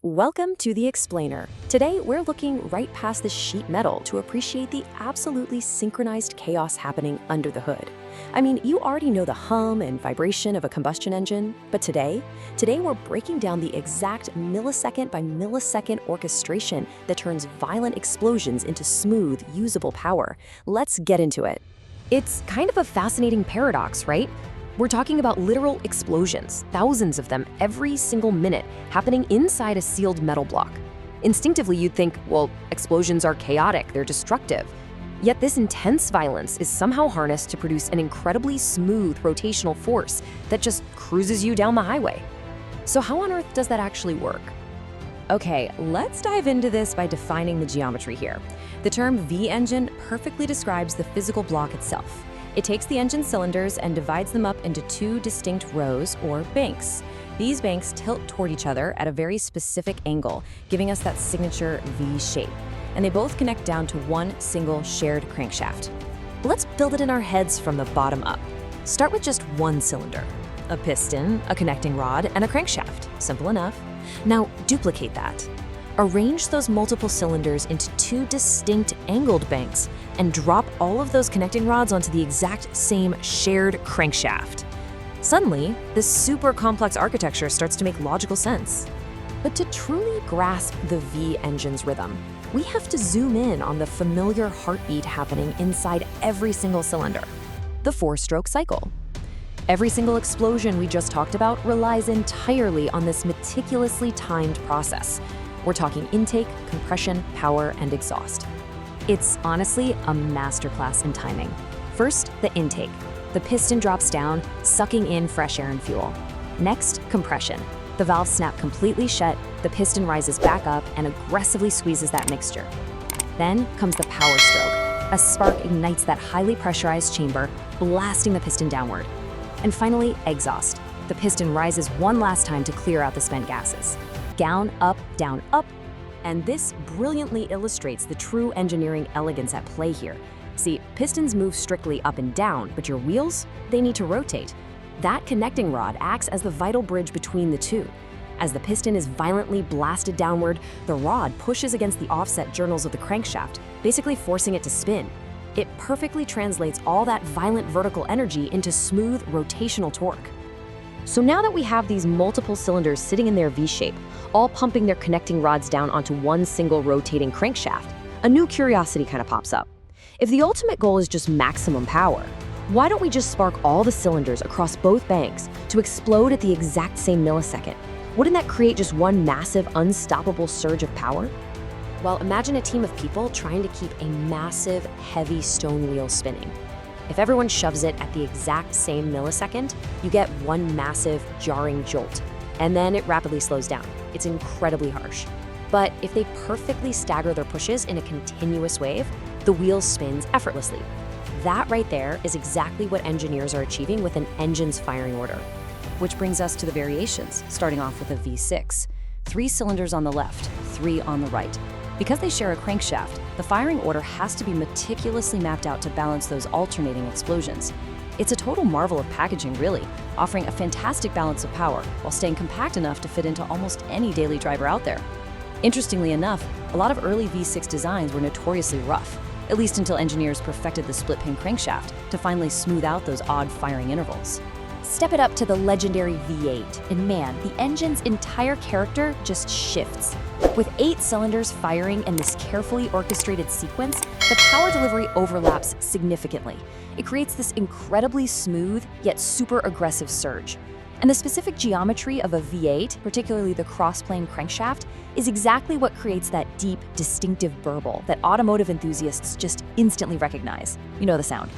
Welcome to The Explainer. Today, we're looking right past the sheet metal to appreciate the absolutely synchronized chaos happening under the hood. I mean, you already know the hum and vibration of a combustion engine, but today we're breaking down the exact millisecond by millisecond orchestration that turns violent explosions into smooth, usable power. Let's get into it. It's kind of a fascinating paradox, right? We're talking about literal explosions, thousands of them every single minute, happening inside a sealed metal block. Instinctively, you'd think, well, explosions are chaotic, they're destructive. Yet this intense violence is somehow harnessed to produce an incredibly smooth rotational force that just cruises you down the highway. So how on earth does that actually work? Okay, let's dive into this by defining the geometry here. The term V-engine perfectly describes the physical block itself. It takes the engine cylinders and divides them up into two distinct rows, or banks. These banks tilt toward each other at a very specific angle, giving us that signature V shape. And they both connect down to one single shared crankshaft. Let's build it in our heads from the bottom up. Start with just one cylinder. A piston, a connecting rod, and a crankshaft. Simple enough. Now duplicate that. Arrange those multiple cylinders into two distinct angled banks and drop all of those connecting rods onto the exact same shared crankshaft. Suddenly, this super complex architecture starts to make logical sense. But to truly grasp the V engine's rhythm, we have to zoom in on the familiar heartbeat happening inside every single cylinder, the four-stroke cycle. Every single explosion we just talked about relies entirely on this meticulously timed process. We're talking intake, compression, power, and exhaust. It's honestly a masterclass in timing. First, the intake. The piston drops down, sucking in fresh air and fuel. Next, compression. The valves snap completely shut, the piston rises back up and aggressively squeezes that mixture. Then comes the power stroke. A spark ignites that highly pressurized chamber, blasting the piston downward. And finally, exhaust. The piston rises one last time to clear out the spent gases. Down, up, and this brilliantly illustrates the true engineering elegance at play here. See, pistons move strictly up and down, but your wheels, they need to rotate. That connecting rod acts as the vital bridge between the two. As the piston is violently blasted downward, the rod pushes against the offset journals of the crankshaft, basically forcing it to spin. It perfectly translates all that violent vertical energy into smooth rotational torque. So now that we have these multiple cylinders sitting in their V shape, all pumping their connecting rods down onto one single rotating crankshaft, a new curiosity kind of pops up. If the ultimate goal is just maximum power, why don't we just spark all the cylinders across both banks to explode at the exact same millisecond? Wouldn't that create just one massive, unstoppable surge of power? Well, imagine a team of people trying to keep a massive, heavy stone wheel spinning. If everyone shoves it at the exact same millisecond, you get one massive, jarring jolt, and then it rapidly slows down. It's incredibly harsh. But if they perfectly stagger their pushes in a continuous wave, the wheel spins effortlessly. That right there is exactly what engineers are achieving with an engine's firing order. Which brings us to the variations, starting off with a V6. 3 cylinders on the left, 3 on the right. Because they share a crankshaft, the firing order has to be meticulously mapped out to balance those alternating explosions. It's a total marvel of packaging, really, offering a fantastic balance of power while staying compact enough to fit into almost any daily driver out there. Interestingly enough, a lot of early V6 designs were notoriously rough, at least until engineers perfected the split-pin crankshaft to finally smooth out those odd firing intervals. Step it up to the legendary V8, and man, the engine's entire character just shifts. With 8 cylinders firing in this carefully orchestrated sequence, the power delivery overlaps significantly. It creates this incredibly smooth, yet super aggressive surge. And the specific geometry of a V8, particularly the cross-plane crankshaft, is exactly what creates that deep, distinctive burble that automotive enthusiasts just instantly recognize. You know the sound.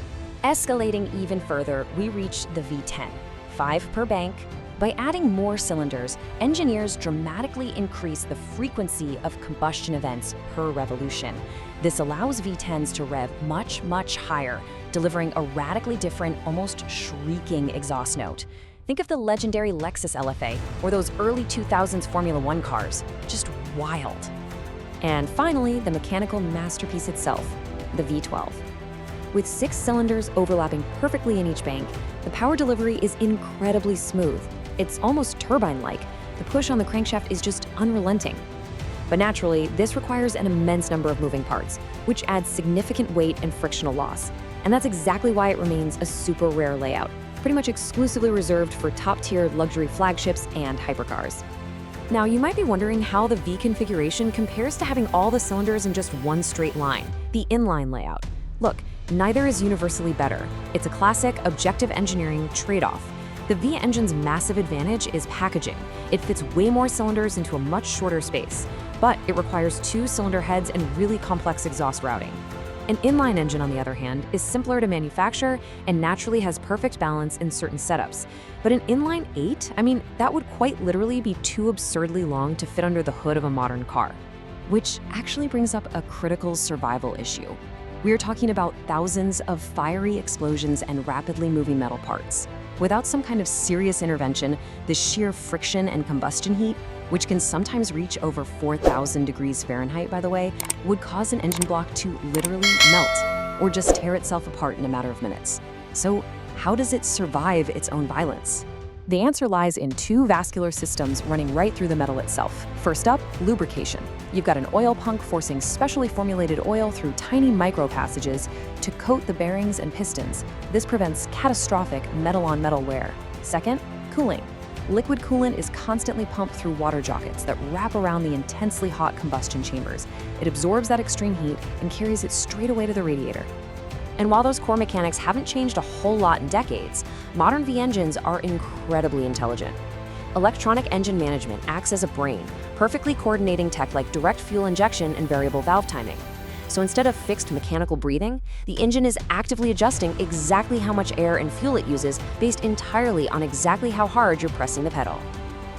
Escalating even further, we reach the V10, 5 per bank. By adding more cylinders, engineers dramatically increase the frequency of combustion events per revolution. This allows V10s to rev much, much higher, delivering a radically different, almost shrieking exhaust note. Think of the legendary Lexus LFA or those early 2000s Formula One cars. Just wild. And finally, the mechanical masterpiece itself, the V12. With 6 cylinders overlapping perfectly in each bank, the power delivery is incredibly smooth. It's almost turbine-like, The push on the crankshaft is just unrelenting. But naturally, this requires an immense number of moving parts, which adds significant weight and frictional loss. And that's exactly why it remains a super rare layout, pretty much exclusively reserved for top-tier luxury flagships and hypercars. Now, you might be wondering how the V configuration compares to having all the cylinders in just one straight line, the inline layout. Look, neither is universally better. It's a classic objective engineering trade-off. The V engine's massive advantage is packaging. It fits way more cylinders into a much shorter space, but it requires two cylinder heads and really complex exhaust routing. An inline engine, on the other hand, is simpler to manufacture and naturally has perfect balance in certain setups. But an inline 8, that would quite literally be too absurdly long to fit under the hood of a modern car. Which actually brings up a critical survival issue. We are talking about thousands of fiery explosions and rapidly moving metal parts. Without some kind of serious intervention, the sheer friction and combustion heat, which can sometimes reach over 4,000 degrees Fahrenheit, by the way, would cause an engine block to literally melt or just tear itself apart in a matter of minutes. So, how does it survive its own violence? The answer lies in two vascular systems running right through the metal itself. First up, lubrication. You've got an oil pump forcing specially formulated oil through tiny micro passages to coat the bearings and pistons. This prevents catastrophic metal-on-metal wear. Second, cooling. Liquid coolant is constantly pumped through water jackets that wrap around the intensely hot combustion chambers. It absorbs that extreme heat and carries it straight away to the radiator. And while those core mechanics haven't changed a whole lot in decades, modern V engines are incredibly intelligent. Electronic engine management acts as a brain, perfectly coordinating tech like direct fuel injection and variable valve timing. So instead of fixed mechanical breathing, the engine is actively adjusting exactly how much air and fuel it uses based entirely on exactly how hard you're pressing the pedal.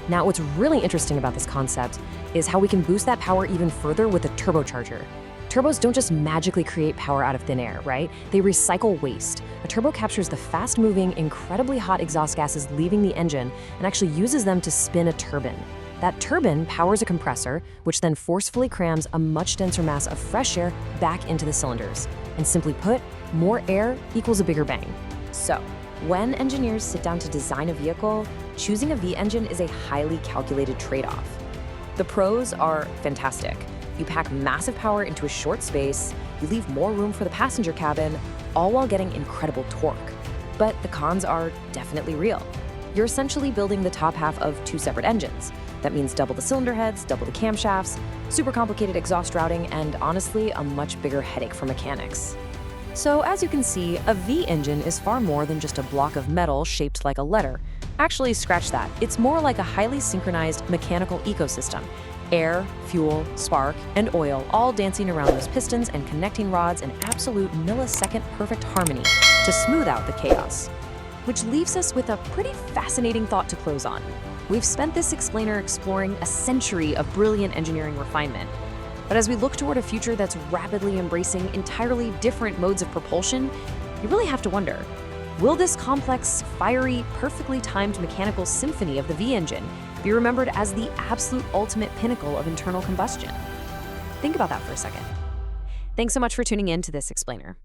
Now, what's really interesting about this concept is how we can boost that power even further with a turbocharger. Turbos don't just magically create power out of thin air, right? They recycle waste. A turbo captures the fast-moving, incredibly hot exhaust gases leaving the engine and actually uses them to spin a turbine. That turbine powers a compressor, which then forcefully crams a much denser mass of fresh air back into the cylinders. And simply put, more air equals a bigger bang. So, when engineers sit down to design a vehicle, choosing a V engine is a highly calculated trade-off. The pros are fantastic. You pack massive power into a short space, you leave more room for the passenger cabin, all while getting incredible torque. But the cons are definitely real. You're essentially building the top half of two separate engines. That means double the cylinder heads, double the camshafts, super complicated exhaust routing, and honestly, a much bigger headache for mechanics. So as you can see, a V engine is far more than just a block of metal shaped like a letter. Actually, scratch that. It's more like a highly synchronized mechanical ecosystem. Air, fuel, spark, and oil all dancing around those pistons and connecting rods in absolute millisecond perfect harmony to smooth out the chaos. Which leaves us with a pretty fascinating thought to close on. We've spent this explainer exploring a century of brilliant engineering refinement. But as we look toward a future that's rapidly embracing entirely different modes of propulsion, you really have to wonder, will this complex, fiery, perfectly timed mechanical symphony of the V engine be remembered as the absolute ultimate pinnacle of internal combustion? Think about that for a second. Thanks so much for tuning in to this explainer.